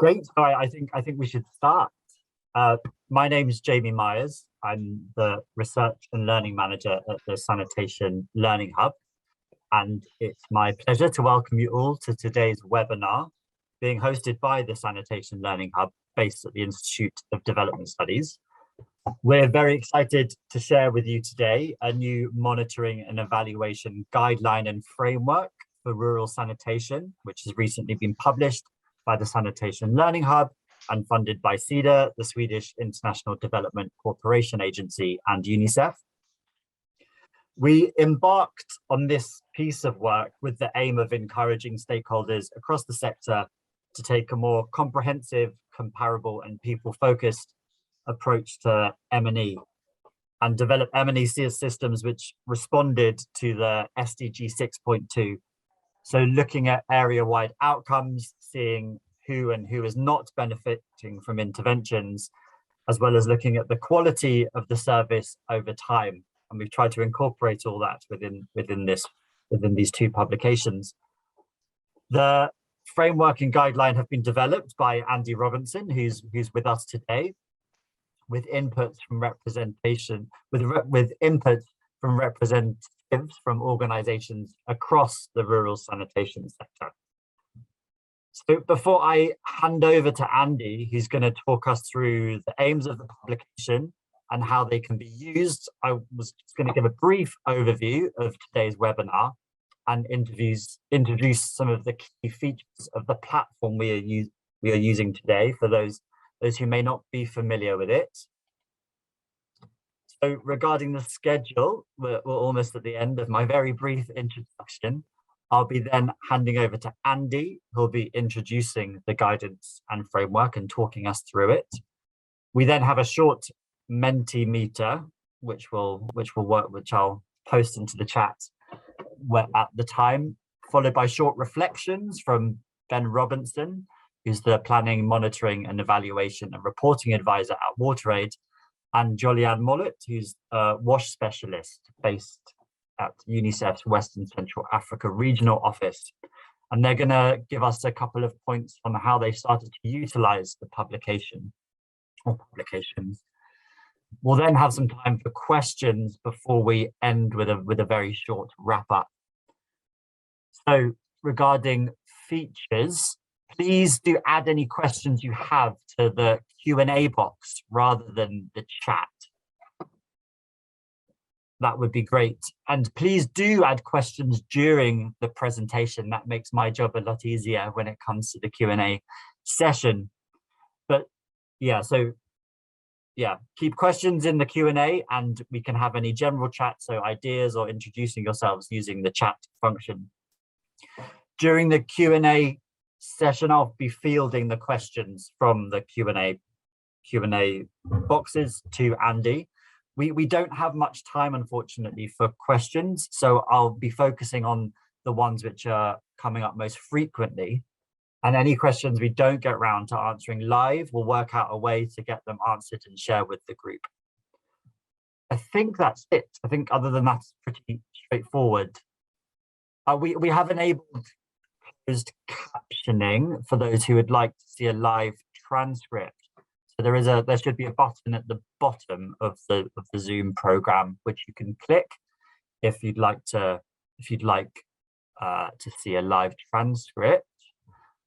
Great. So I think we should start. My name is Jamie Myers. I'm the Research and Learning Manager at the Sanitation Learning Hub, and it's my pleasure to welcome you all to today's webinar, being hosted by the Sanitation Learning Hub, based at the Institute of Development Studies. We're very excited to share with you today a new monitoring and evaluation guideline and framework for rural sanitation, which has recently been published by the Sanitation Learning Hub and funded by SIDA, the Swedish International Development Cooperation Agency, and UNICEF. We embarked on this piece of work with the aim of encouraging stakeholders across the sector to take a more comprehensive, comparable, and people-focused approach to M&E and develop M&E systems which responded to the SDG 6.2. So looking at area-wide outcomes, seeing who is not benefiting from interventions, as well as looking at the quality of the service over time. And we've tried to incorporate all that within these two publications. The framework and guideline have been developed by Andy Robinson, who's with us today, with inputs from representatives from organizations across the rural sanitation sector. So before I hand over to Andy, who's going to talk us through the aims of the publication and how they can be used, I was just going to give a brief overview of today's webinar and introduce some of the key features of the platform we are using today for those who may not be familiar with it. So regarding the schedule, we're almost at the end of my very brief introduction. I'll be then handing over to Andy, who'll be introducing the guidance and framework and talking us through it. We then have a short Mentimeter, which I'll post into the chat at the time, followed by short reflections from Ben Robinson, who's the Planning, Monitoring and Evaluation and Reporting Advisor at WaterAid, and Joliane Mollet, who's a WASH specialist based at UNICEF's Western Central Africa Regional Office. And they're going to give us a couple of points on how they started to utilize the publication or publications. We'll then have some time for questions before we end with a very short wrap up. So regarding features, please do add any questions you have to the Q&A box rather than the chat. That would be great. And please do add questions during the presentation. That makes my job a lot easier when it comes to the Q&A session. But yeah, keep questions in the Q&A and we can have any general chat, so ideas or introducing yourselves using the chat function. During the Q&A session, I'll be fielding the questions from the Q&A boxes to Andy. We don't have much time, unfortunately, for questions, so I'll be focusing on the ones which are coming up most frequently. And any questions we don't get around to answering live, we'll work out a way to get them answered and share with the group. I think that's it. I think other than that, it's pretty straightforward. We have enabled closed captioning for those who would like to see a live transcript. So there should be a button at the bottom of the Zoom program which you can click if you'd like to see a live transcript.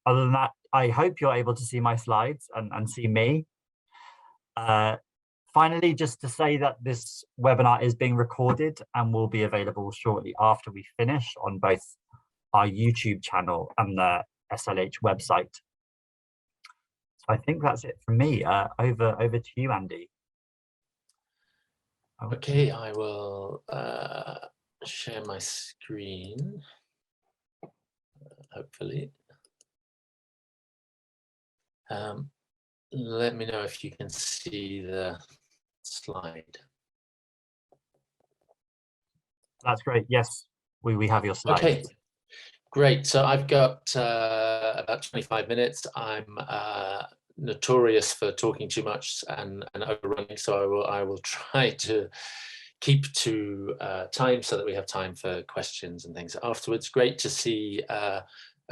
Other than that, I hope you're able to see my slides and see me. Finally, just to say that this webinar is being recorded and will be available shortly after we finish on both our YouTube channel and the SLH website. So I think that's it from me. Over to you, Andy. Okay, I will share my screen, hopefully. Let me know if you can see the slide. That's great. Yes, we have your slides. Okay, great. So I've got about 25 minutes. I'm notorious for talking too much and overrunning, so I will try to keep to time so that we have time for questions and things afterwards. Great to see a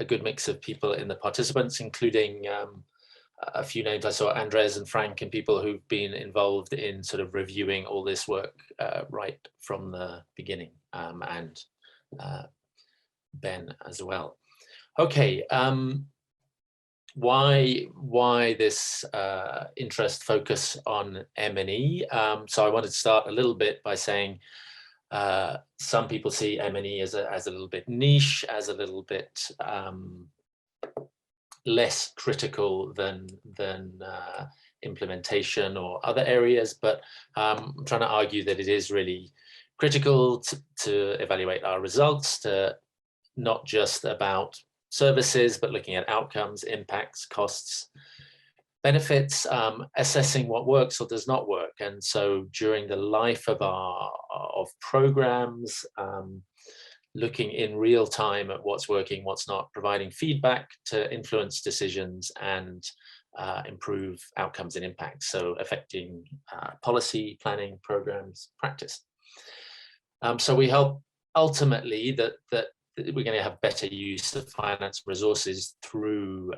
good mix of people in the participants, including a few names. I saw Andres and Frank and people who've been involved in sort of reviewing all this work right from the beginning, and Ben as well. Okay, why this interest focus on M&E? So I wanted to start a little bit by saying some people see M&E as a little bit niche, as a little bit less critical than implementation or other areas, but I'm trying to argue that it is really critical to evaluate our results, to not just about services, but looking at outcomes, impacts, costs, benefits, assessing what works or does not work. And so during the life of programs, looking in real time at what's working, what's not, providing feedback to influence decisions and improve outcomes and impacts, so affecting policy, planning, programs, practice. So we hope ultimately that we're going to have better use of finance resources through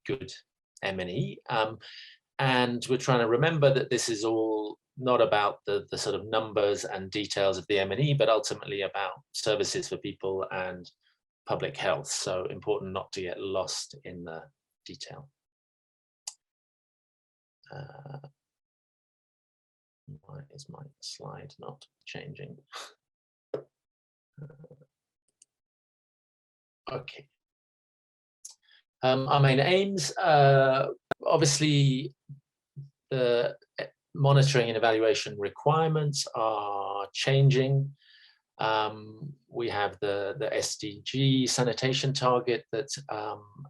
good M&E. And we're trying to remember that this is all not about the sort of numbers and details of the M&E, but ultimately about services for people and public health. So important not to get lost in the detail. Why is my slide not changing? Okay. Our main aims, obviously, the monitoring and evaluation requirements are changing. We have the SDG sanitation target that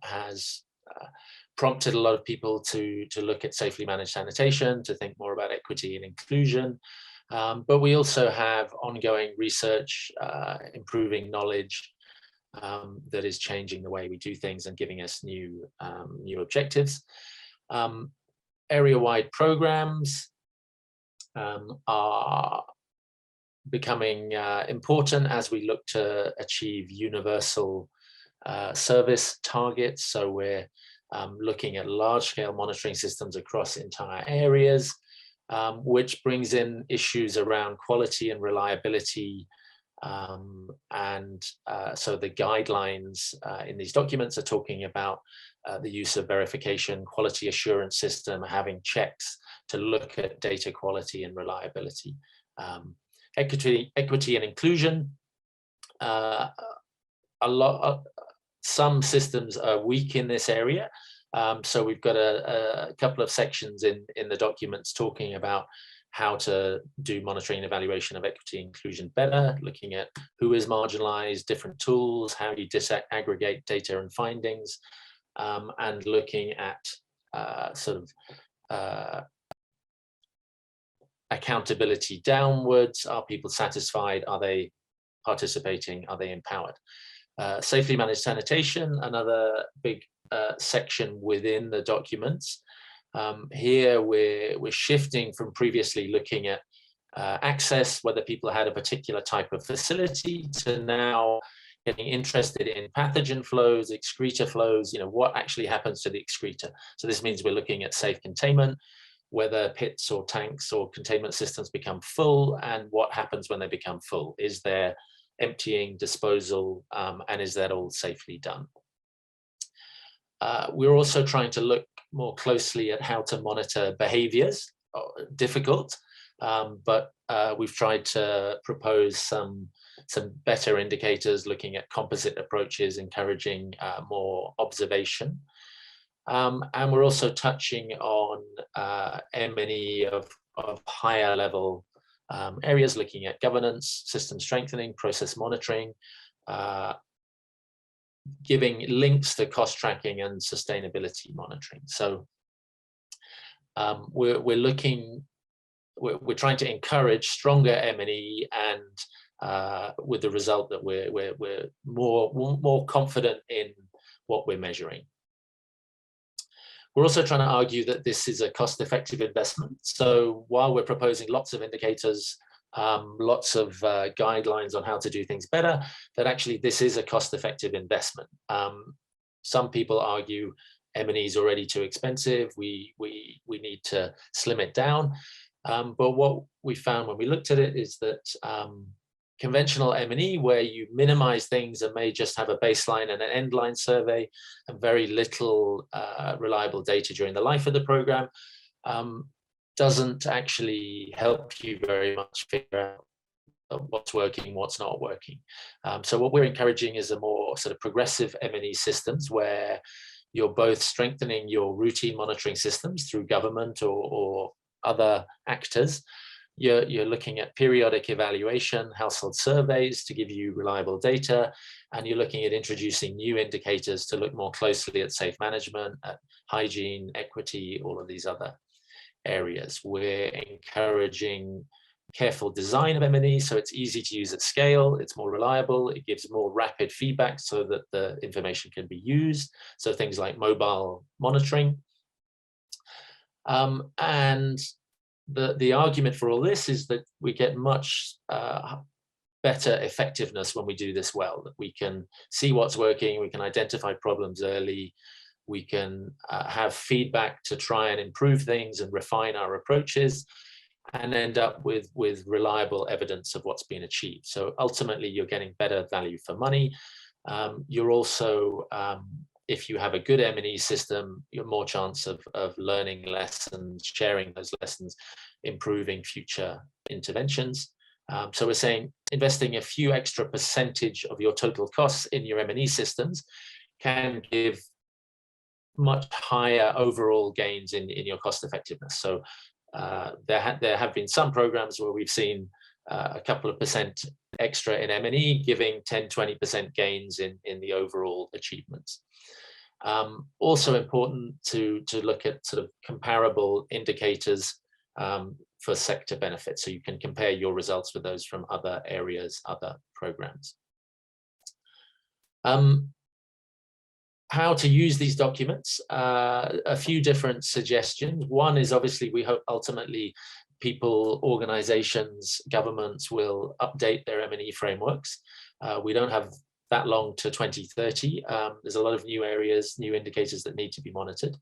has prompted a lot of people to look at safely managed sanitation, to think more about equity and inclusion. But we also have ongoing research, improving knowledge, that is changing the way we do things and giving us new objectives. Area-wide programs are becoming important as we look to achieve universal service targets. So we're looking at large-scale monitoring systems across entire areas, which brings in issues around quality and reliability. So the guidelines in these documents are talking about the use of verification, quality assurance system, having checks to look at data quality and reliability. Equity and inclusion. Some systems are weak in this area. So we've got a couple of sections in the documents talking about how to do monitoring and evaluation of equity and inclusion better, looking at who is marginalized, different tools, how you disaggregate data and findings, and looking at accountability downwards. Are people satisfied? Are they participating? Are they empowered? Safely managed sanitation, another big section within the documents. Here we're shifting from previously looking at access, whether people had a particular type of facility, to now getting interested in pathogen flows, excreta flows, what actually happens to the excreta. So this means we're looking at safe containment, whether pits or tanks or containment systems become full, and what happens when they become full. Is there emptying, disposal, and is that all safely done? We're also trying to look more closely at how to monitor behaviors. Difficult, but we've tried to propose some better indicators, looking at composite approaches, encouraging more observation. And we're also touching on M&E of higher level areas, looking at governance, system strengthening, process monitoring, giving links to cost tracking and sustainability monitoring. So we're trying to encourage stronger M&E, and with the result that we're more confident in what we're measuring. We're also trying to argue that this is a cost-effective investment. So while we're proposing lots of indicators, lots of guidelines on how to do things better, that actually this is a cost-effective investment. Some people argue M&E is already too expensive. We need to slim it down. But what we found when we looked at it is that conventional M&E, where you minimize things and may just have a baseline and an end line survey and very little reliable data during the life of the program, doesn't actually help you very much figure out what's working, what's not working. So what we're encouraging is a more sort of progressive M&E systems, where you're both strengthening your routine monitoring systems through government or other actors. You're looking at periodic evaluation, household surveys to give you reliable data, and you're looking at introducing new indicators to look more closely at safe management, at hygiene, equity, all of these other areas. We're encouraging careful design of M&E, so it's easy to use at scale, it's more reliable, it gives more rapid feedback so that the information can be used, so things like mobile monitoring. And the argument for all this is that we get much better effectiveness when we do this well, that we can see what's working, we can identify problems early, we can have feedback to try and improve things and refine our approaches, and end up with reliable evidence of what's been achieved. So ultimately, you're getting better value for money. You're also, if you have a good M&E system, you're more chance of learning lessons, sharing those lessons, improving future interventions. So we're saying investing a few extra percentage of your total costs in your M&E systems can give much higher overall gains in your cost effectiveness. So there have been some programs where we've seen a couple of percent extra in M&E giving 10-20% gains in the overall achievements. Also important to look at sort of comparable indicators for sector benefits, so you can compare your results with those from other areas, other programs. How to use these documents, a few different suggestions. One is obviously we hope ultimately people, organizations, governments will update their M&E frameworks. We don't have that long to 2030. There's a lot of new areas, new indicators that need to be monitored.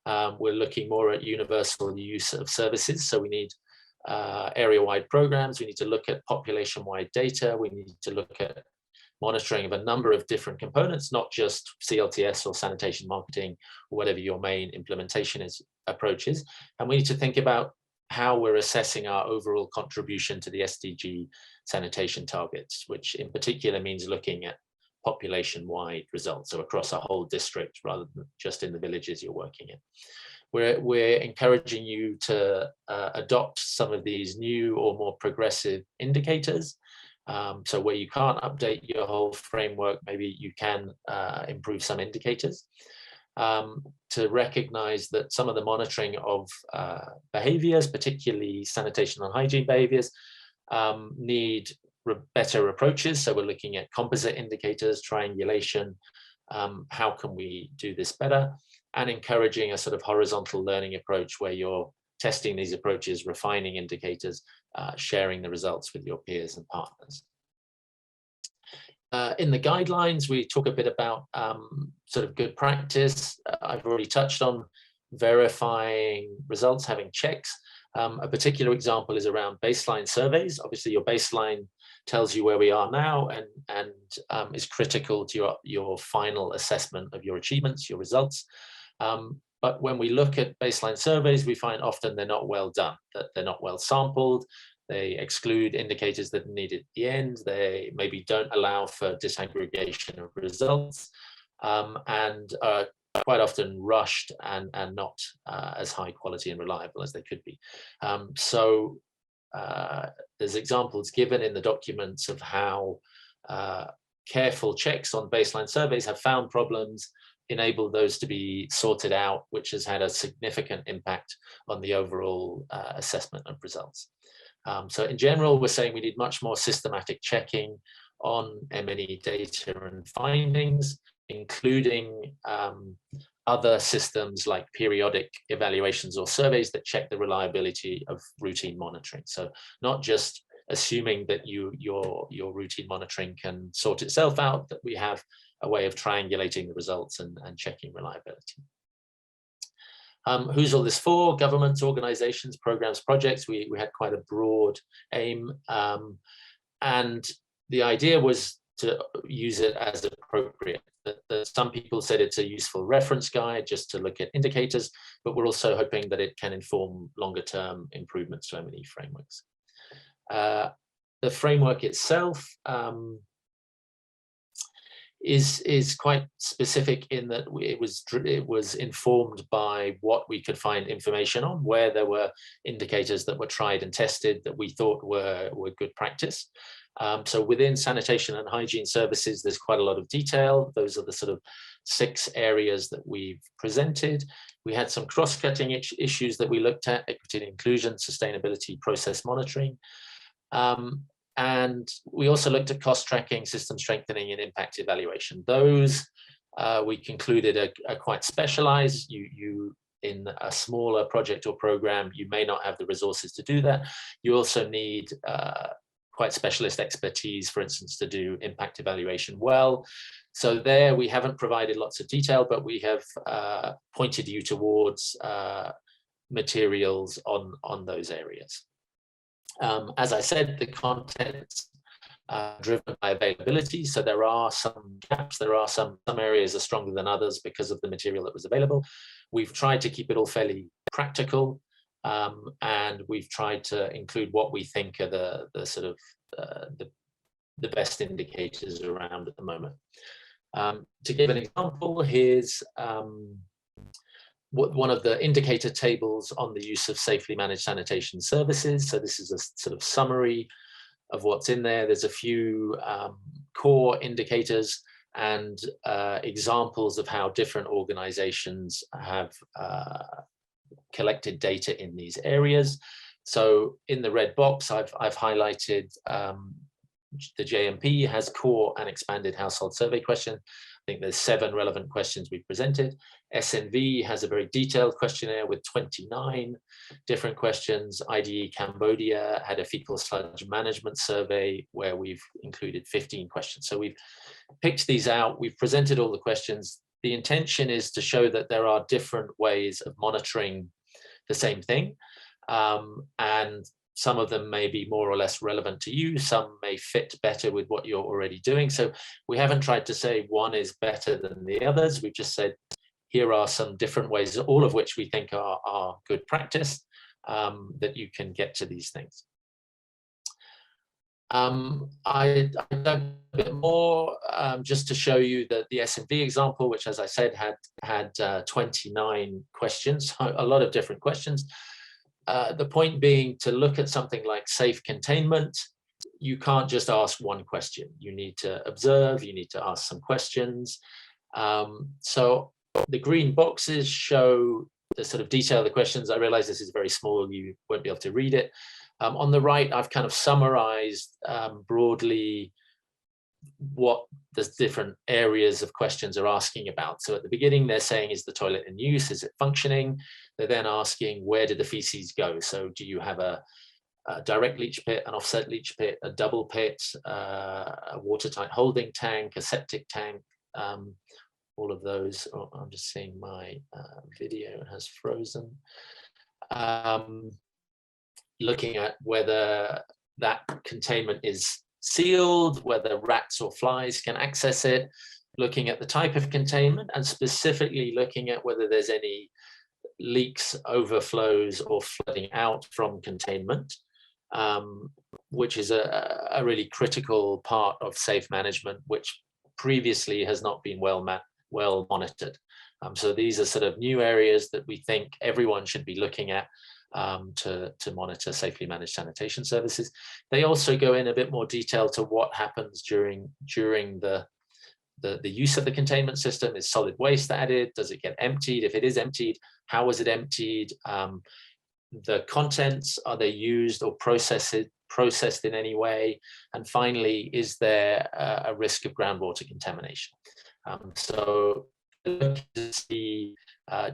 We're looking more at universal use of services. So we need area-wide programs. We need to look at population-wide data. We need to look at monitoring of a number of different components, not just CLTS or sanitation marketing, or whatever your main implementation approach is. And we need to think about how we're assessing our overall contribution to the SDG sanitation targets, which in particular means looking at population-wide results, so across a whole district rather than just in the villages you're working in. We're encouraging you to adopt some of these new or more progressive indicators. So where you can't update your whole framework, maybe you can improve some indicators. To recognize that some of the monitoring of behaviors, particularly sanitation and hygiene behaviors, need better approaches. So we're looking at composite indicators, triangulation. How can we do this better? And encouraging a sort of horizontal learning approach where you're testing these approaches, refining indicators, sharing the results with your peers and partners. In the guidelines, we talk a bit about sort of good practice. I've already touched on verifying results, having checks. A particular example is around baseline surveys. Obviously, your baseline tells you where we are now and is critical to your final assessment of your achievements, your results. But when we look at baseline surveys, we find often they're not well done, that they're not well sampled. They exclude indicators that are needed at the end. They maybe don't allow for disaggregation of results, and are quite often rushed and not as high quality and reliable as they could be. So there's examples given in the documents of how careful checks on baseline surveys have found problems, enabled those to be sorted out, which has had a significant impact on the overall assessment of results. So in general, we're saying we need much more systematic checking on M&E data and findings, including other systems like periodic evaluations or surveys that check the reliability of routine monitoring. So not just assuming that your routine monitoring can sort itself out, that we have a way of triangulating the results and checking reliability. Who's all this for? Governments, organizations, programs, projects. We had quite a broad aim. And the idea was to use it as appropriate. Some people said it's a useful reference guide just to look at indicators, but we're also hoping that it can inform longer term improvements to M&E frameworks. The framework itself is quite specific in that it was informed by what we could find information on, where there were indicators that were tried and tested that we thought were good practice. So within sanitation and hygiene services, there's quite a lot of detail. Those are the sort of 6 areas that we've presented. We had some cross-cutting issues that we looked at: equity and inclusion, sustainability, process monitoring. And we also looked at cost tracking, system strengthening, and impact evaluation. Those we concluded are quite specialized. You in a smaller project or program, you may not have the resources to do that. You also need quite specialist expertise, for instance, to do impact evaluation well. So there we haven't provided lots of detail, but we have pointed you towards materials on those areas. As I said, the content's driven by availability, so there are some gaps. There are some areas are stronger than others because of the material that was available. We've tried to keep it all fairly practical, and we've tried to include what we think are the sort of the best indicators around at the moment. To give an example, here's one of the indicator tables on the use of safely managed sanitation services. So this is a sort of summary of what's in there. There's a few core indicators and examples of how different organizations have collected data in these areas. So in the red box, I've highlighted the JMP has core and expanded household survey question. I think there's 7 relevant questions we've presented. SNV has a very detailed questionnaire with 29 different questions. IDE Cambodia had a fecal sludge management survey where we've included 15 questions. So we've picked these out, we've presented all the questions. The intention is to show that there are different ways of monitoring the same thing. And some of them may be more or less relevant to you. Some may fit better with what you're already doing. So we haven't tried to say one is better than the others. We've just said, here are some different ways, all of which we think are good practice, that you can get to these things. I've done a bit more just to show you that the S&V example, which, as I said, had 29 questions, a lot of different questions. The point being, to look at something like safe containment, you can't just ask one question. You need to observe, you need to ask some questions. So the green boxes show the sort of detail of the questions. I realize this is very small, you won't be able to read it. On the right, I've kind of summarized broadly what the different areas of questions are asking about. So at the beginning, they're saying, is the toilet in use? Is it functioning? They're then asking, where did the feces go? So do you have a direct leach pit, an offset leach pit, a double pit, a watertight holding tank, a septic tank, all of those. Oh, I'm just seeing my video has frozen. Looking at whether that containment is sealed, whether rats or flies can access it, looking at the type of containment, and specifically looking at whether there's any leaks, overflows, or flooding out from containment, which is a really critical part of safe management, which previously has not been well monitored. So these are sort of new areas that we think everyone should be looking at to monitor safely managed sanitation services. They also go in a bit more detail to what happens during the use of the containment system. Is solid waste added? Does it get emptied? If it is emptied, how was it emptied? The contents, are they used or processed in any way? And finally, is there a risk of groundwater contamination? So look to see,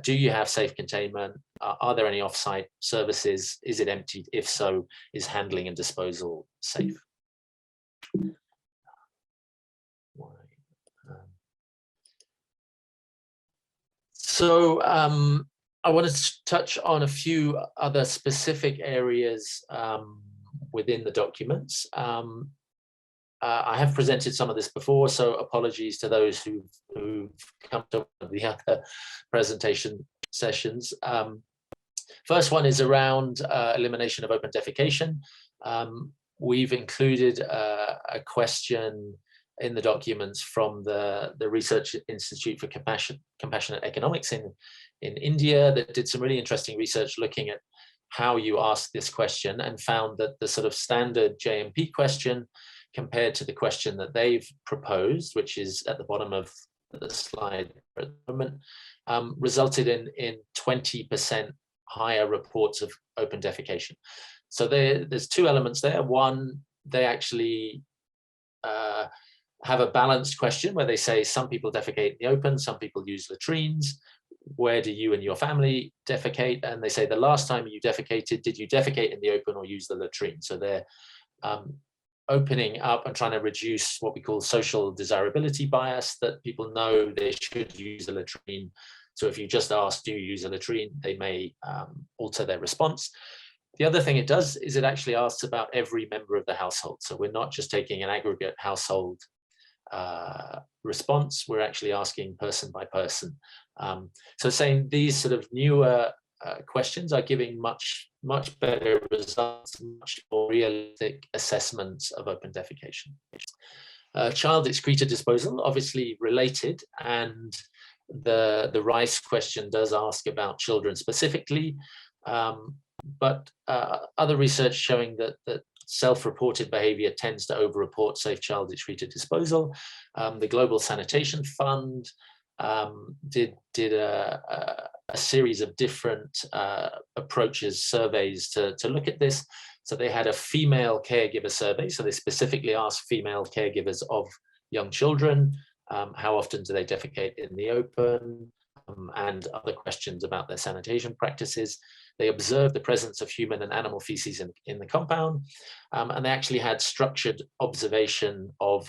do you have safe containment? Are there any off-site services? Is it emptied? If so, is handling and disposal safe? So I wanted to touch on a few other specific areas within the documents. I have presented some of this before, so apologies to those who've come to one of the other presentation sessions. First one is around elimination of open defecation. We've included a question in the documents from the Research Institute for Compassionate Economics in India that did some really interesting research looking at how you ask this question, and found that the sort of standard JMP question compared to the question that they've proposed, which is at the bottom of the slide at the moment, resulted in 20% higher reports of open defecation. So there's two elements there. One, they actually have a balanced question where they say some people defecate in the open, some people use latrines. Where do you and your family defecate? And they say the last time you defecated, did you defecate in the open or use the latrine? So they're opening up and trying to reduce what we call social desirability bias, that people know they should use a latrine. So if you just ask, do you use a latrine, they may alter their response. The other thing it does is it actually asks about every member of the household. So we're not just taking an aggregate household response, we're actually asking person by person. So saying these sort of newer questions are giving much better results, much more realistic assessments of open defecation. Child excreta disposal, obviously related, and the rice question does ask about children specifically, but other research showing that self-reported behavior tends to over-report safe child excreta disposal. The Global Sanitation Fund did a series of different approaches, surveys to look at this. So they had a female caregiver survey. So they specifically asked female caregivers of young children, how often do they defecate in the open, and other questions about their sanitation practices. They observed the presence of human and animal feces in the compound, and they actually had structured observation of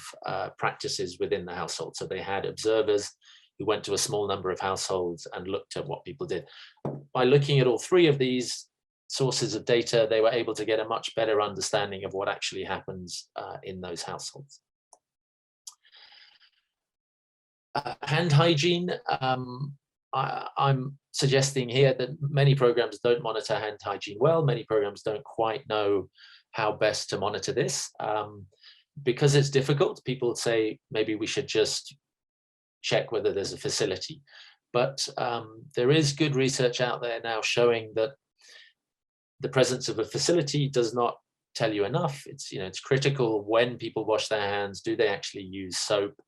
practices within the household. So they had observers who went to a small number of households and looked at what people did. By looking at all three of these sources of data, they were able to get a much better understanding of what actually happens in those households. Hand hygiene. I'm suggesting here that many programs don't monitor hand hygiene well. Many programs don't quite know how best to monitor this. Because it's difficult, people say maybe we should just check whether there's a facility. But there is good research out there now showing that the presence of a facility does not tell you enough. It's critical when people wash their hands. Do they actually use soap?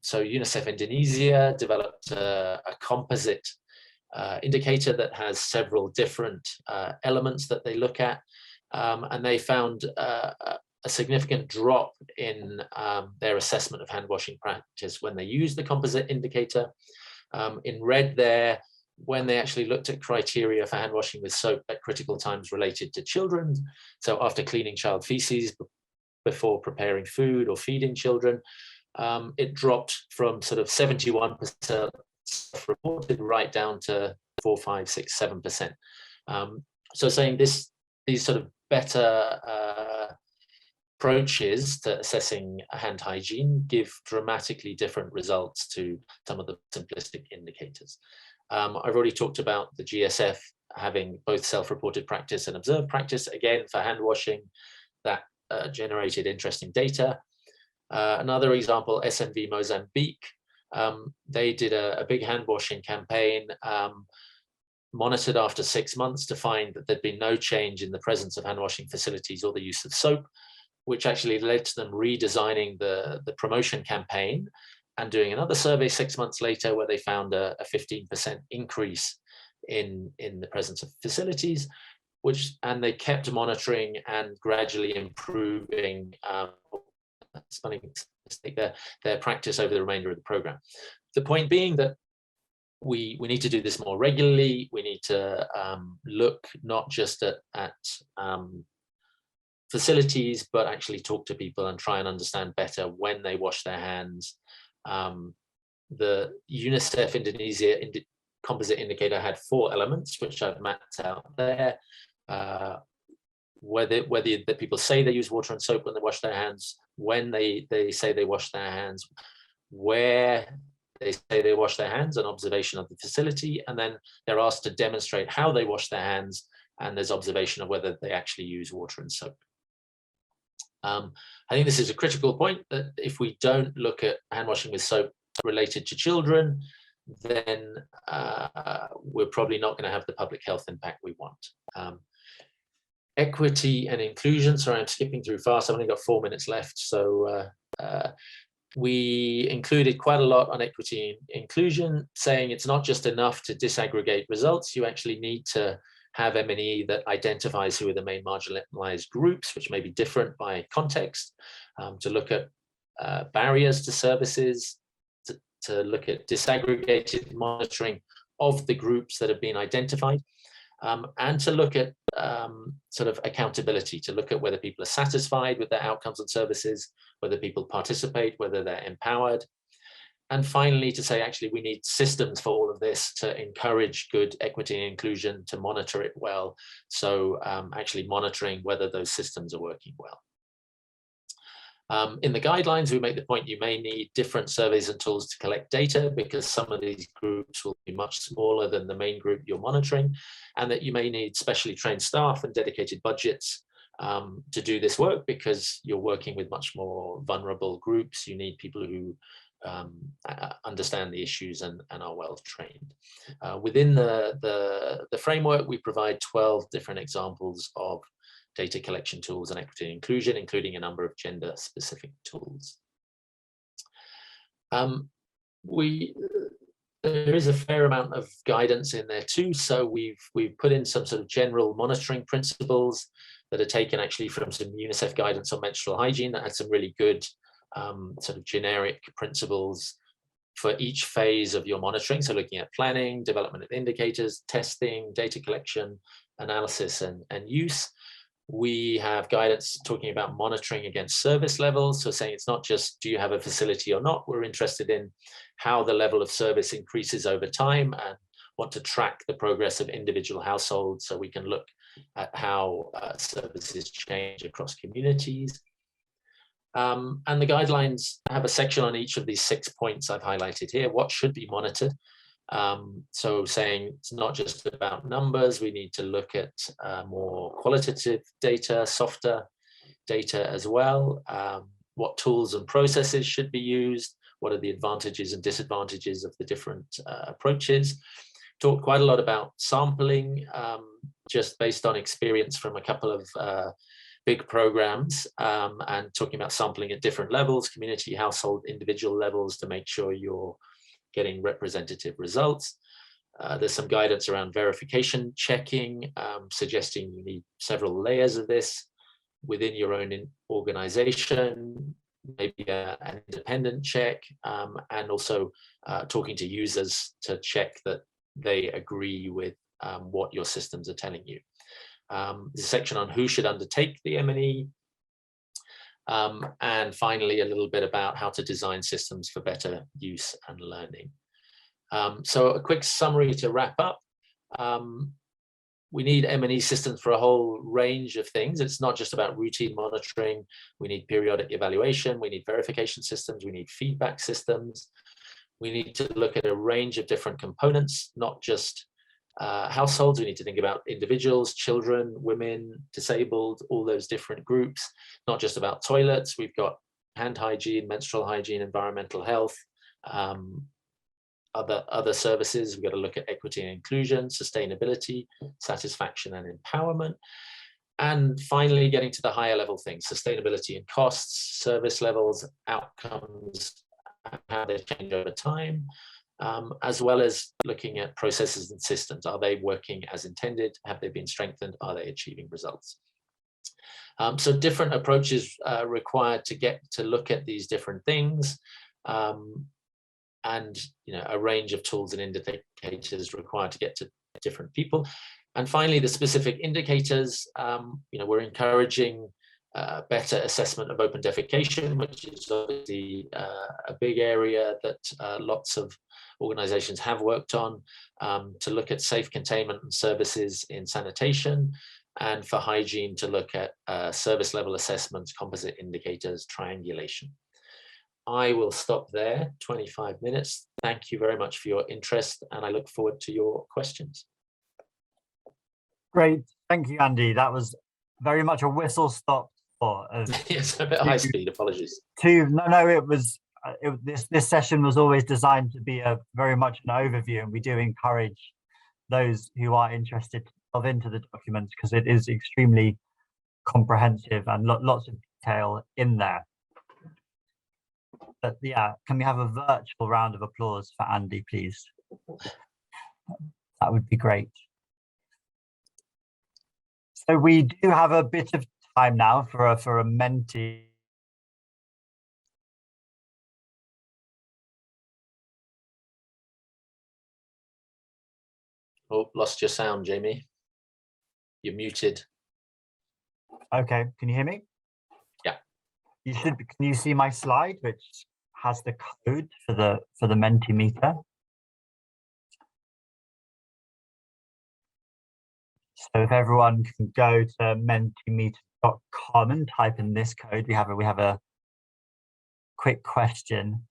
So UNICEF Indonesia developed a composite indicator that has several different elements that they look at, and they found a significant drop in their assessment of hand washing practice when they used the composite indicator. In red there, when they actually looked at criteria for hand washing with soap at critical times related to children, so after cleaning child feces, before preparing food or feeding children, it dropped from sort of 71% reported right down to 4, 5, 6, 7%. So saying these sort of better approaches to assessing hand hygiene give dramatically different results to some of the simplistic indicators. I've already talked about the GSF having both self-reported practice and observed practice. Again, for hand washing, that generated interesting data. Another example, SNV Mozambique, they did a big hand washing campaign, monitored after 6 months to find that there'd been no change in the presence of hand washing facilities or the use of soap, which actually led to them redesigning the promotion campaign and doing another survey 6 months later where they found a 15% increase in the presence of facilities, and they kept monitoring and gradually improving their practice over the remainder of the program. The point being that we need to do this more regularly. We need to look not just at facilities, but actually talk to people and try and understand better when they wash their hands. The UNICEF Indonesia composite indicator had 4 elements, which I've mapped out there. Whether the people say they use water and soap when they wash their hands, when they say they wash their hands, where they say they wash their hands, an observation of the facility, and then they're asked to demonstrate how they wash their hands, and there's observation of whether they actually use water and soap. I think this is a critical point, that if we don't look at hand washing with soap related to children, then we're probably not going to have the public health impact we want. Equity and inclusion, sorry, I'm skipping through fast, I've only got 4 minutes left. So we included quite a lot on equity and inclusion, saying it's not just enough to disaggregate results, you actually need to have M&E that identifies who are the main marginalized groups, which may be different by context, to look at barriers to services, to look at disaggregated monitoring of the groups that have been identified, and to look at sort of accountability, to look at whether people are satisfied with their outcomes and services, whether people participate, whether they're empowered. And finally, to say, actually, we need systems for all of this to encourage good equity and inclusion, to monitor it well. So actually monitoring whether those systems are working well. In the guidelines, we make the point you may need different surveys and tools to collect data, because some of these groups will be much smaller than the main group you're monitoring, and that you may need specially trained staff and dedicated budgets to do this work, because you're working with much more vulnerable groups. You need people who understand the issues and are well trained. Within the framework, we provide 12 different examples of data collection tools and equity and inclusion, including a number of gender specific tools. There is a fair amount of guidance in there too. So we've put in some sort of general monitoring principles that are taken actually from some UNICEF guidance on menstrual hygiene that had some really good sort of generic principles for each phase of your monitoring. So looking at planning, development of indicators, testing, data collection, analysis, and use. We have guidance talking about monitoring against service levels. So saying it's not just, do you have a facility or not? We're interested in how the level of service increases over time, and want to track the progress of individual households, so we can look at how services change across communities. And the guidelines have a section on each of these 6 points I've highlighted here. What should be monitored? So saying it's not just about numbers, we need to look at more qualitative data, softer data as well. What tools and processes should be used? What are the advantages and disadvantages of the different approaches? Talked quite a lot about sampling, just based on experience from a couple of big programs, and talking about sampling at different levels, community, household, individual levels, to make sure you're getting representative results. There's some guidance around verification checking, suggesting you need several layers of this within your own organization, maybe an independent check, and also talking to users to check that they agree with what your systems are telling you. There's a section on who should undertake the M&E, and finally a little bit about how to design systems for better use and learning. So a quick summary to wrap up. We need M&E systems for a whole range of things. It's not just about routine monitoring. We need periodic evaluation. We need verification systems. We need feedback systems. We need to look at a range of different components, not just households. We need to think about individuals, children, women, disabled, all those different groups, not just about toilets. We've got hand hygiene, menstrual hygiene, environmental health, other services. We've got to look at equity and inclusion, sustainability, satisfaction and empowerment. And finally, getting to the higher level things, sustainability and costs, service levels, outcomes, how they change over time, as well as looking at processes and systems. Are they working as intended? Have they been strengthened? Are they achieving results? So different approaches required to get to look at these different things, and a range of tools and indicators required to get to different people. And finally, the specific indicators. We're encouraging better assessment of open defecation, which is obviously a big area that lots of organizations have worked on, to look at safe containment and services in sanitation, and for hygiene to look at service level assessments, composite indicators, triangulation. I will stop there, 25 minutes. Thank you very much for your interest, and I look forward to your questions. Great, thank you, Andy. That was very much a whistle-stop tour. Yes, a bit high speed, apologies. No, it was, this session was always designed to be very much an overview, and we do encourage those who are interested to delve into the documents because it is extremely comprehensive and lots of detail in there. But yeah, can we have a virtual round of applause for Andy, please? That would be great. So we do have a bit of time now for a Menti. Oh, lost your sound, Jamie. You're muted. Okay, can you hear me? Yeah. You should. Can you see my slide, which has the code for the Mentimeter? So if everyone can go to mentimeter.com and type in this code, we have a quick question.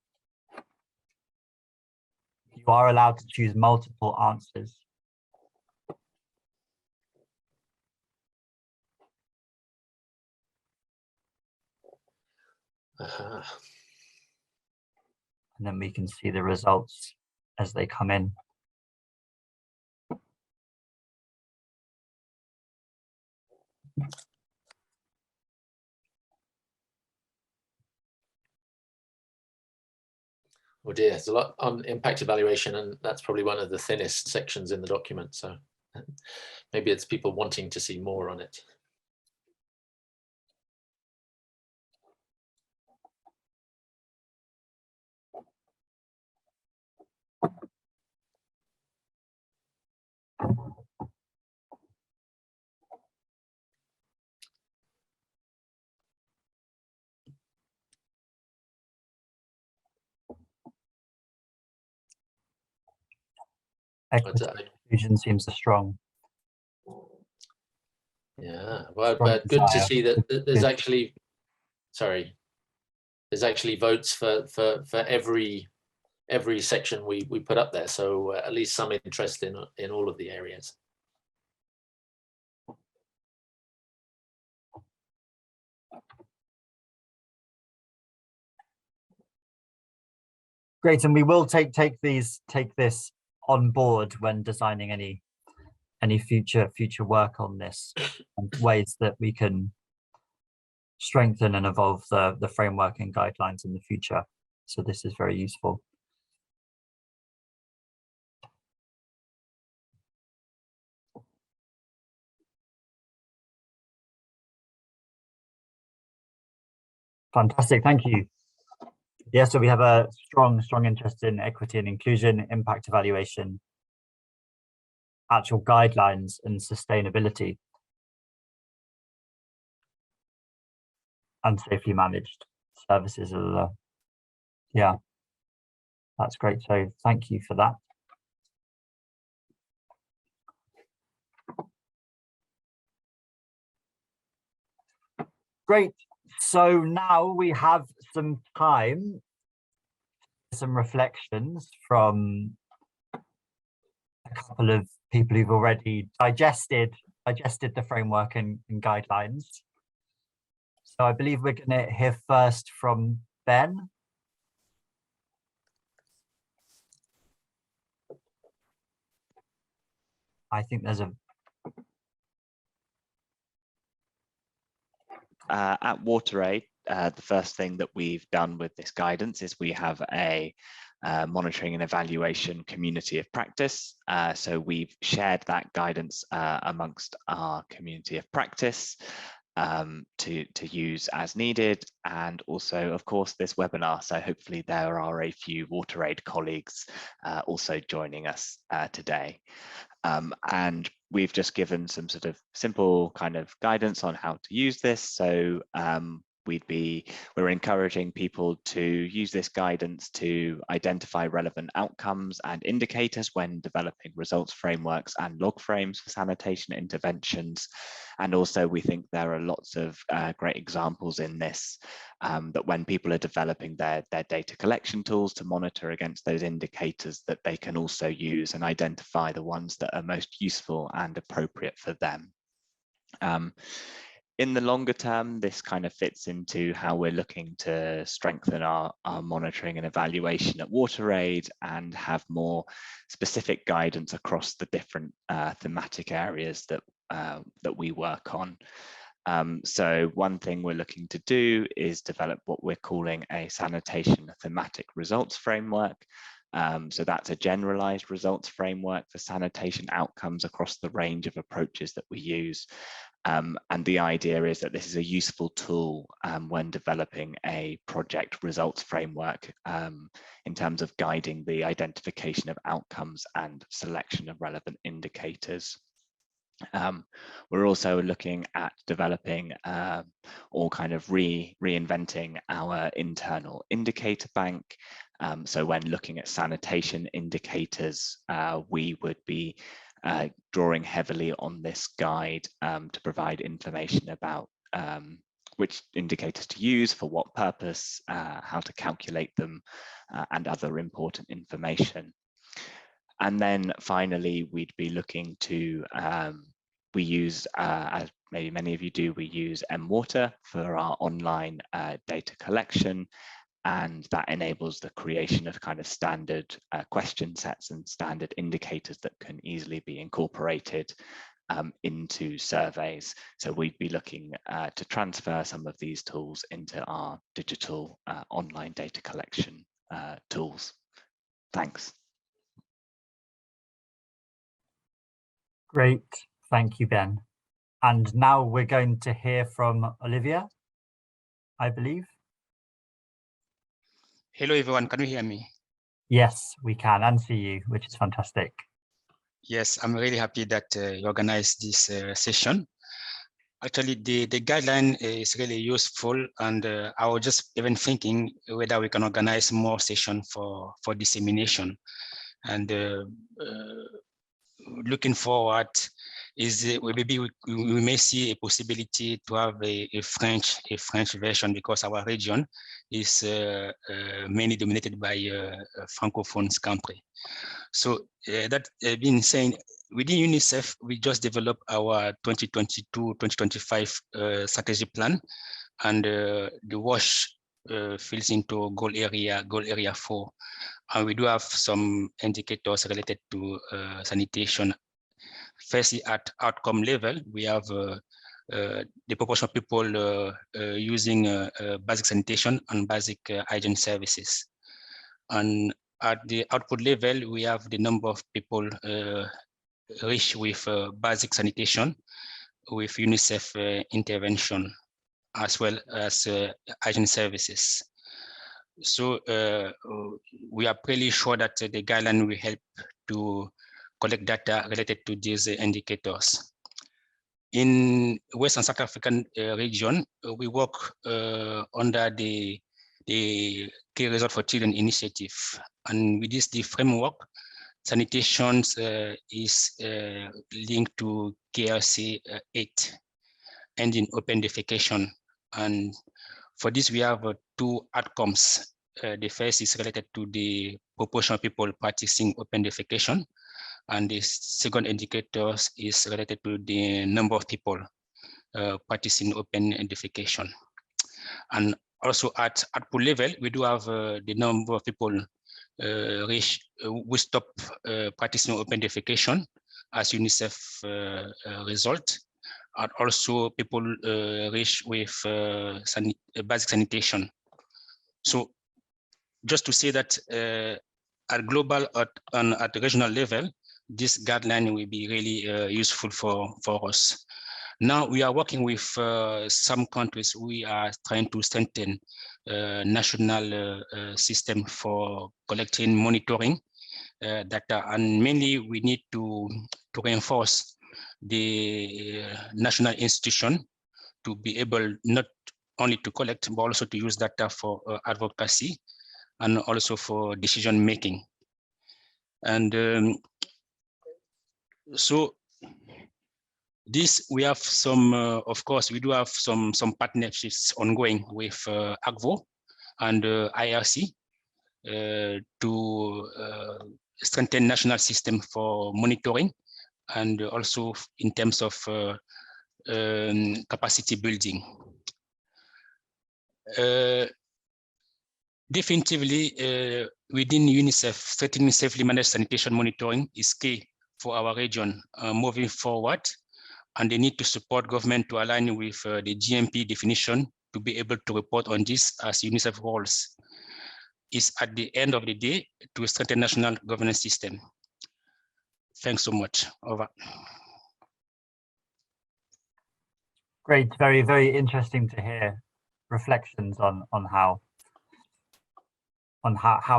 You are allowed to choose multiple answers. And then we can see the results as they come in. Oh dear, there's a lot on impact evaluation, and that's probably one of the thinnest sections in the document. So maybe it's people wanting to see more on it. Equity inclusion seems strong. Yeah, well, but good to see that there's actually, there's actually votes for every section we put up there. So at least some interest in all of the areas. Great, and we will take this on board when designing any future work on this, and ways that we can strengthen and evolve the framework and guidelines in the future. So this is very useful. Fantastic, thank you. Yeah, so we have a strong interest in equity and inclusion, impact evaluation, actual guidelines, and sustainability, and safely managed services. Yeah, that's great. So thank you for that. Great. So now we have some time, some reflections from a couple of people who've already digested the framework and guidelines. So I believe we're going to hear first from Ben. I think there's a... At WaterAid, the first thing that we've done with this guidance is we have a monitoring and evaluation community of practice. So we've shared that guidance amongst our community of practice to use as needed, and also, of course, this webinar. So hopefully there are a few WaterAid colleagues also joining us today. And we've just given some sort of simple kind of guidance on how to use this. So we're encouraging people to use this guidance to identify relevant outcomes and indicators when developing results frameworks and log frames for sanitation interventions. And also we think there are lots of great examples in this that when people are developing their data collection tools to monitor against those indicators, that they can also use and identify the ones that are most useful and appropriate for them. In the longer term, this kind of fits into how we're looking to strengthen our monitoring and evaluation at WaterAid and have more specific guidance across the different thematic areas that we work on. So one thing we're looking to do is develop what we're calling a sanitation thematic results framework. So that's a generalized results framework for sanitation outcomes across the range of approaches that we use. And the idea is that this is a useful tool when developing a project results framework in terms of guiding the identification of outcomes and selection of relevant indicators. We're also looking at developing or kind of reinventing our internal indicator bank. So when looking at sanitation indicators, we would be drawing heavily on this guide to provide information about which indicators to use, for what purpose, how to calculate them, and other important information. And then finally, we'd be looking to, we use, as maybe many of you do, we use mWater for our online data collection. And that enables the creation of kind of standard question sets and standard indicators that can easily be incorporated into surveys. So we'd be looking to transfer some of these tools into our digital online data collection tools. Thanks. Great, thank you, Ben. And now we're going to hear from Olivia, I believe. Hello, everyone. Can you hear me? Yes, we can, and see you, which is fantastic. Yes, I'm really happy that you organized this session. Actually, the guideline is really useful, and I was just even thinking whether we can organize more sessions for dissemination. And looking forward, is maybe we may see a possibility to have a French version, because our region is mainly dominated by Francophone country. So that being said, within UNICEF, we just developed our 2022-2025 strategy plan, and the WASH fills into goal area 4. And we do have some indicators related to sanitation. Firstly, at outcome level, we have the proportion of people using basic sanitation and basic hygiene services. And at the output level, we have the number of people reached with basic sanitation with UNICEF intervention, as well as hygiene services. So we are pretty sure that the guideline will help to collect data related to these indicators. In West and South African region, we work under the Key Result for Children initiative. And with this, the framework, sanitation is linked to KRC 8 and in open defecation. And for this, we have 2 outcomes. The first is related to the proportion of people practicing open defecation. And the second indicator is related to the number of people practicing open defecation. And also at output level, we do have the number of people who stop practicing open defecation as UNICEF result, and also people reach with basic sanitation. So just to say that at global and at the regional level, this guideline will be really useful for us. Now we are working with some countries. We are trying to strengthen national system for collecting, monitoring data, and mainly we need to reinforce the national institution to be able not only to collect, but also to use data for advocacy and also for decision making. And so this, we have some, of course, we do have some partnerships ongoing with AGVO and IRC to strengthen national system for monitoring, and also in terms of capacity building. Definitively, within UNICEF, strengthening safely managed sanitation monitoring is key for our region moving forward, and they need to support government to align with the GMP definition to be able to report on this as UNICEF roles is at the end of the day to strengthen national governance system. Thanks so much. Over. Great, very, very interesting to hear reflections on how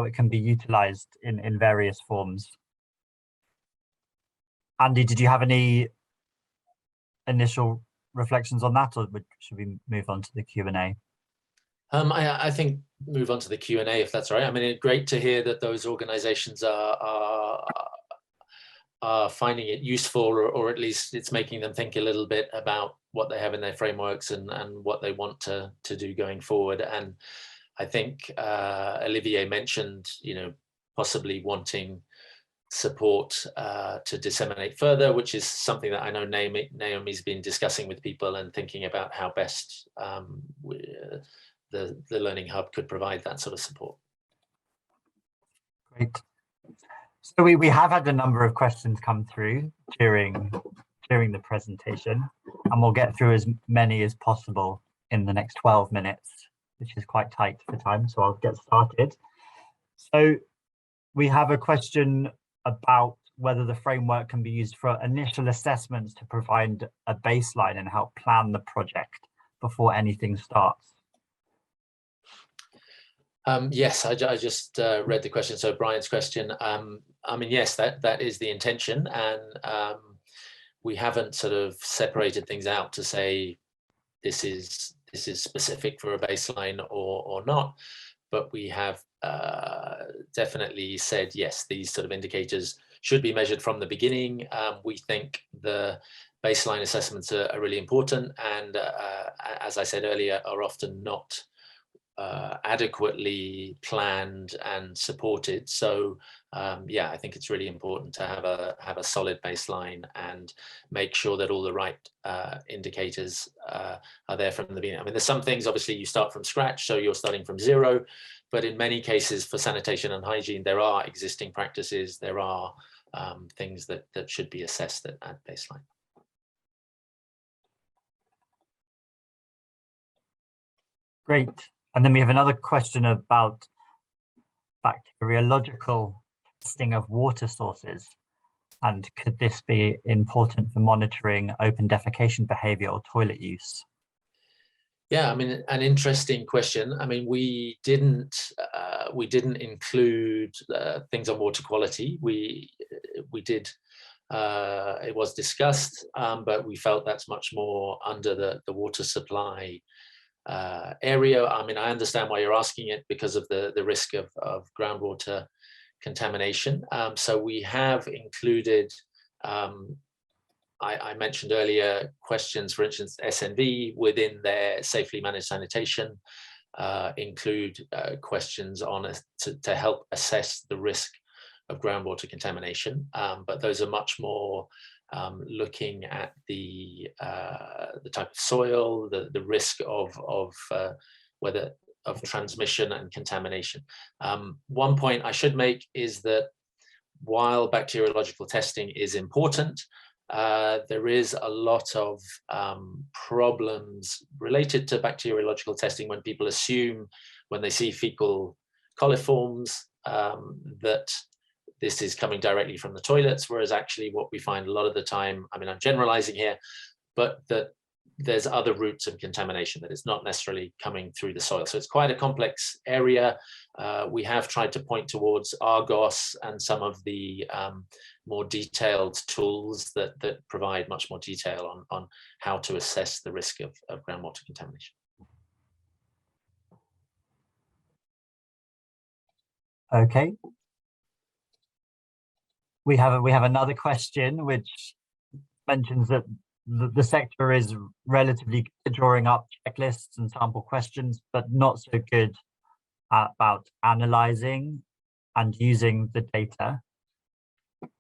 it can be utilized in various forms. Andy, did you have any initial reflections on that, or should we move on to the Q&A? I think move on to the Q&A if that's all right. I mean, it's great to hear that those organizations are finding it useful, or at least it's making them think a little bit about what they have in their frameworks and what they want to do going forward. And I think Olivier mentioned, possibly wanting support to disseminate further, which is something that I know Naomi's been discussing with people and thinking about how best the Learning Hub could provide that sort of support. Great. So we have had a number of questions come through during the presentation, and we'll get through as many as possible in the next 12 minutes, which is quite tight for time, so I'll get started. So we have a question about whether the framework can be used for initial assessments to provide a baseline and help plan the project before anything starts. Yes, I just read the question. So Brian's question, I mean, yes, that is the intention, and we haven't sort of separated things out to say this is specific for a baseline or not, but we have definitely said, yes, these sort of indicators should be measured from the beginning. We think the baseline assessments are really important, and as I said earlier, are often not adequately planned and supported. So yeah, I think it's really important to have a solid baseline and make sure that all the right indicators are there from the beginning. I mean, there's some things, obviously, you start from scratch, so you're starting from zero, but in many cases for sanitation and hygiene, there are existing practices, there are things that should be assessed at baseline. Great. And then we have another question about bacteriological testing of water sources. And could this be important for monitoring open defecation behavior or toilet use? Yeah, I mean, an interesting question. I mean, we didn't include things on water quality. We did, it was discussed, but we felt that's much more under the water supply area. I mean, I understand why you're asking it because of the risk of groundwater contamination. So we have included, I mentioned earlier, questions, for instance, SNV within their safely managed sanitation include questions on to help assess the risk of groundwater contamination. But those are much more looking at the type of soil, the risk of whether of transmission and contamination. One point I should make is that while bacteriological testing is important, there is a lot of problems related to bacteriological testing when people assume, when they see fecal coliforms, that this is coming directly from the toilets, whereas actually what we find a lot of the time, I mean, I'm generalizing here, but that there's other routes of contamination, that it's not necessarily coming through the soil. So it's quite a complex area. We have tried to point towards Argos and some of the more detailed tools that provide much more detail on how to assess the risk of groundwater contamination. Okay. We have another question which mentions that the sector is relatively good at drawing up checklists and sample questions, but not so good about analyzing and using the data.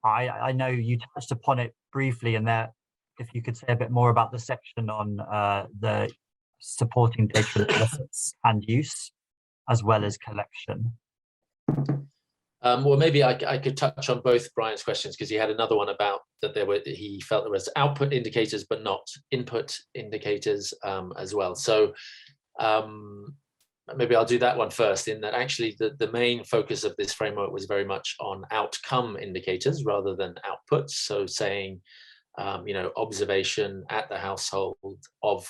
I know you touched upon it briefly in there. If you could say a bit more about the section on the supporting data analysis and use, as well as collection. Well, maybe I could touch on both Brian's questions, because he had another one about that he felt there was output indicators but not input indicators as well. So maybe I'll do that one first, in that actually the main focus of this framework was very much on outcome indicators rather than outputs. So saying, you know, observation at the household of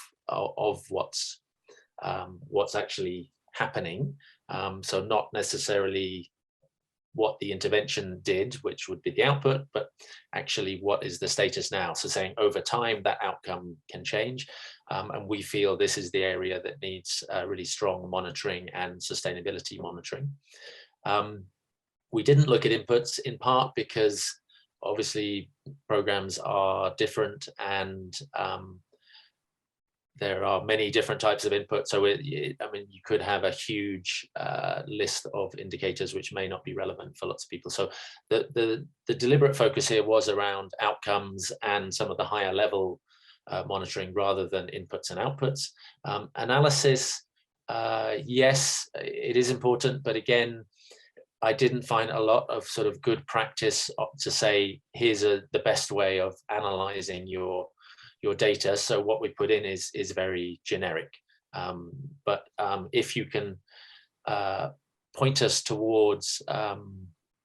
what's actually happening. So not necessarily what the intervention did, which would be the output, but actually what is the status now. So saying over time that outcome can change. And we feel this is the area that needs really strong monitoring and sustainability monitoring. We didn't look at inputs in part because obviously programs are different, and there are many different types of input. So I mean, you could have a huge list of indicators which may not be relevant for lots of people. So the deliberate focus here was around outcomes and some of the higher level monitoring rather than inputs and outputs. Analysis, yes, it is important, but again, I didn't find a lot of sort of good practice to say, here's the best way of analyzing your data. So what we put in is very generic. But if you can point us towards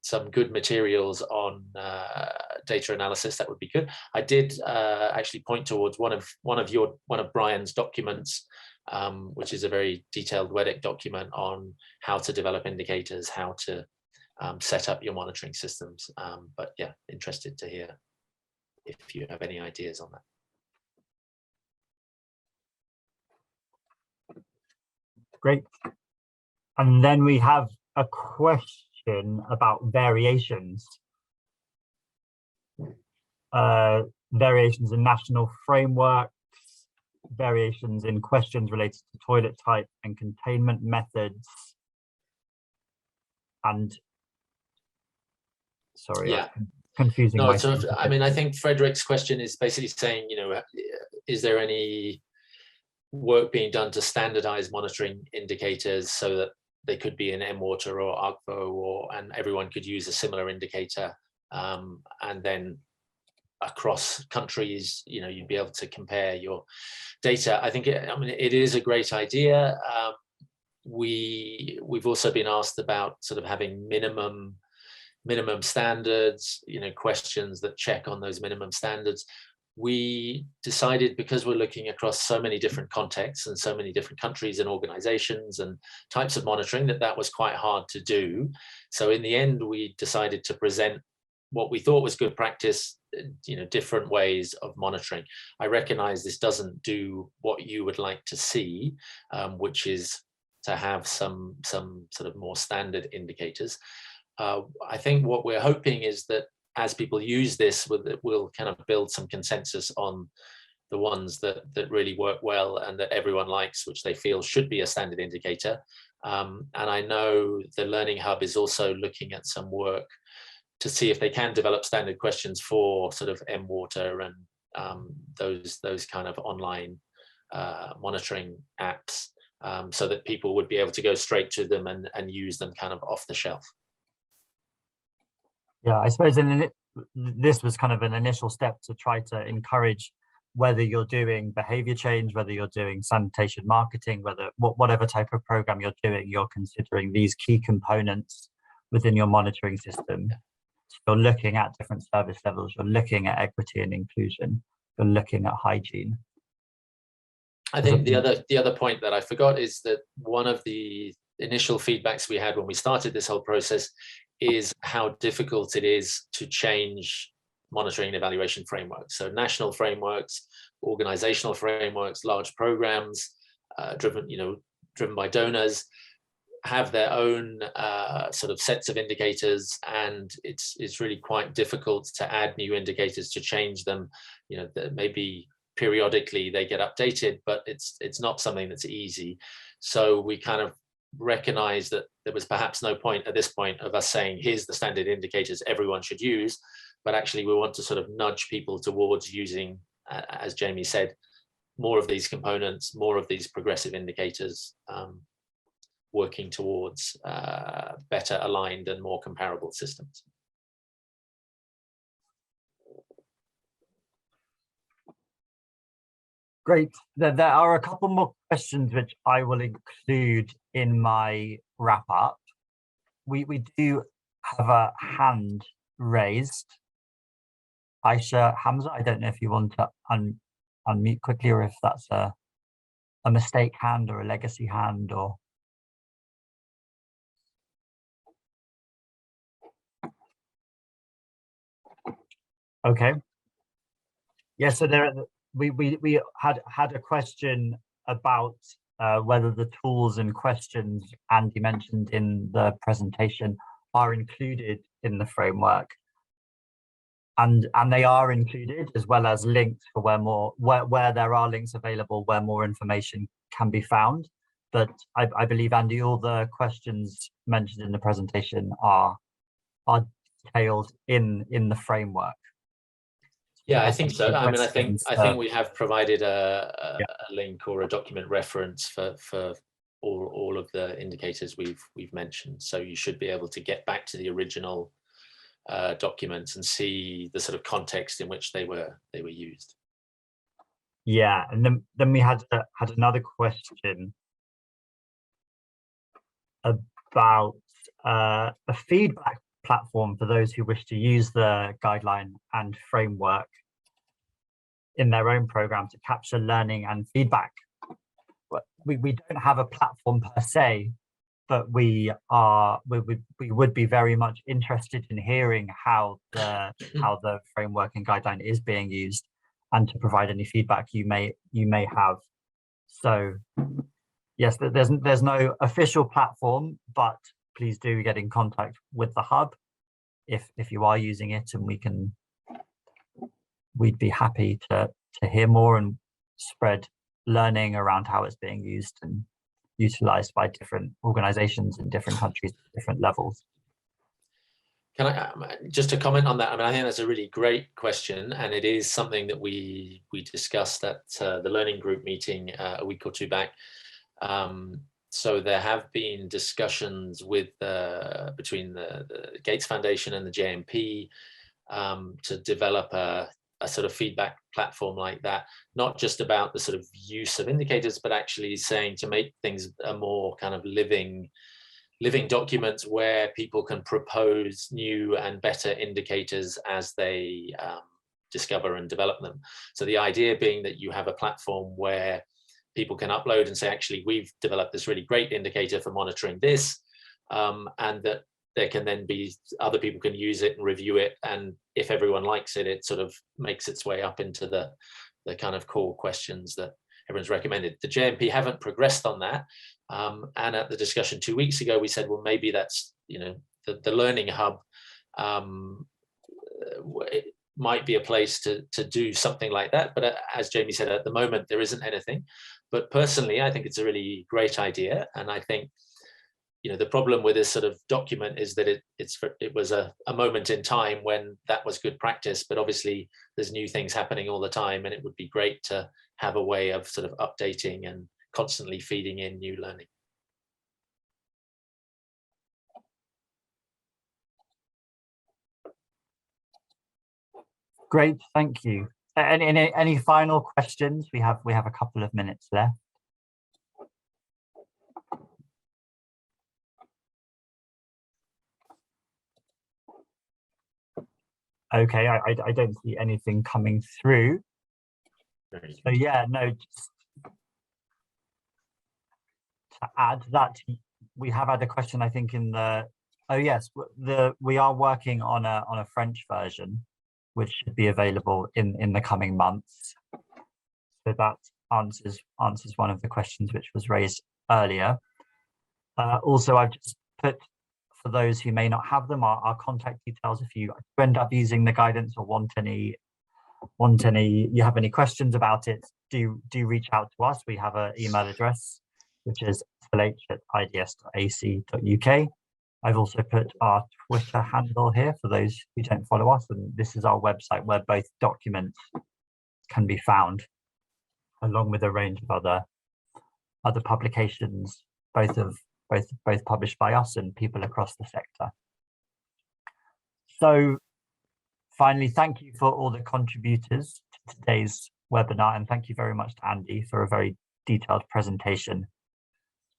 some good materials on data analysis, that would be good. I did actually point towards one of Brian's documents, which is a very detailed WEDEC document on how to develop indicators, how to set up your monitoring systems. But yeah, interested to hear if you have any ideas on that. Great. And then we have a question about variations. Variations in national frameworks, variations in questions related to toilet type and containment methods. And sorry, yeah, confusing no, myself. so I mean, I think Frederick's question is basically saying, you know, is there any work being done to standardize monitoring indicators so that they could be in M-Water or ARCVO, and everyone could use a similar indicator, and then across countries, you know, you'd be able to compare your data. I think it is a great idea. We've also been asked about sort of having minimum standards, you know, questions that check on those minimum standards. We decided, because we're looking across so many different contexts and so many different countries and organizations and types of monitoring, that was quite hard to do. So in the end, we decided to present what we thought was good practice, you know, different ways of monitoring. I recognize this doesn't do what you would like to see, which is to have some sort of more standard indicators. I think what we're hoping is that as people use this, we'll kind of build some consensus on the ones that really work well and that everyone likes, which they feel should be a standard indicator. And I know the Learning Hub is also looking at some work to see if they can develop standard questions for sort of M-Water and those kind of online monitoring apps, so that people would be able to go straight to them and use them kind of off the shelf. Yeah, I suppose this was kind of an initial step to try to encourage, whether you're doing behavior change, whether you're doing sanitation marketing, whatever type of program you're doing, you're considering these key components within your monitoring system. So you're looking at different service levels, you're looking at equity and inclusion, you're looking at hygiene. I think the other point that I forgot is that one of the initial feedbacks we had when we started this whole process is how difficult it is to change monitoring and evaluation frameworks. So national frameworks, organizational frameworks, large programs, driven by donors, have their own sort of sets of indicators, and it's really quite difficult to add new indicators, to change them. You know, that maybe periodically they get updated, but it's not something that's easy. So we kind of recognize that there was perhaps no point at this point of us saying, here's the standard indicators everyone should use, but actually we want to sort of nudge people towards using, as Jamie said, more of these components, more of these progressive indicators, working towards better aligned and more comparable systems. Great. There are a couple more questions which I will include in my wrap up. We do have a hand raised. Aisha Hamza, I don't know if you want to unmute quickly, or if that's a mistake hand or a legacy hand, or. Okay. Yeah, so we had a question about whether the tools and questions Andy mentioned in the presentation are included in the framework, and they are included, as well as links for where there are links available, where more information can be found. But I believe, Andy, all the questions mentioned in the presentation are detailed in the framework. Yeah, I think so. I mean, I think we have provided a link or a document reference for all of the indicators we've mentioned. So you should be able to get back to the original documents and see the sort of context in which they were used. Yeah, and then we had another question about a feedback platform for those who wish to use the guideline and framework in their own program to capture learning and feedback. We don't have a platform per se, but we would be very much interested in hearing how the framework and guideline is being used, and to provide any feedback you may have. So yes, there's no official platform, but please do get in contact with the hub if you are using it, and we'd be happy to hear more and spread learning around how it's being used and utilized by different organizations in different countries at different levels. Can I just to comment on that? I mean, I think that's a really great question, and it is something that we discussed at the learning group meeting a week or two back. So there have been discussions with between the Gates Foundation and the JMP to develop a sort of feedback platform like that, not just about the sort of use of indicators, but actually saying to make things a more kind of living documents where people can propose new and better indicators as they discover and develop them. So the idea being that you have a platform where people can upload and say, actually, we've developed this really great indicator for monitoring this, and that there can then be other people can use it and review it. And if everyone likes it, it sort of makes its way up into the kind of core questions that everyone's recommended. The JMP haven't progressed on that. And at the discussion 2 weeks ago, we said, well, maybe that's, you know, the Learning Hub it might be a place to do something like that. But as Jamie said, at the moment, there isn't anything. But personally, I think it's a really great idea. And I think, you know, the problem with this sort of document is that it was a moment in time when that was good practice, but obviously there's new things happening all the time, and it would be great to have a way of sort of updating and constantly feeding in new learning. Great, thank you. Any final questions? We have a couple of minutes left. Okay, I don't see anything coming through. So yeah, no, just to add that we have had a question, I think, in the, oh yes, we are working on a French version, which should be available in the coming months. So that answers one of the questions which was raised earlier. Also, I've just put, for those who may not have them, our contact details. If you end up using the guidance or you have any questions about it, do reach out to us. We have an email address, which is slh@ids.ac.uk. I've also put our Twitter handle here for those who don't follow us, and this is our website where both documents can be found, along with a range of other publications, both published by us and people across the sector. So finally, thank you for all the contributors to today's webinar, and thank you very much to Andy for a very detailed presentation.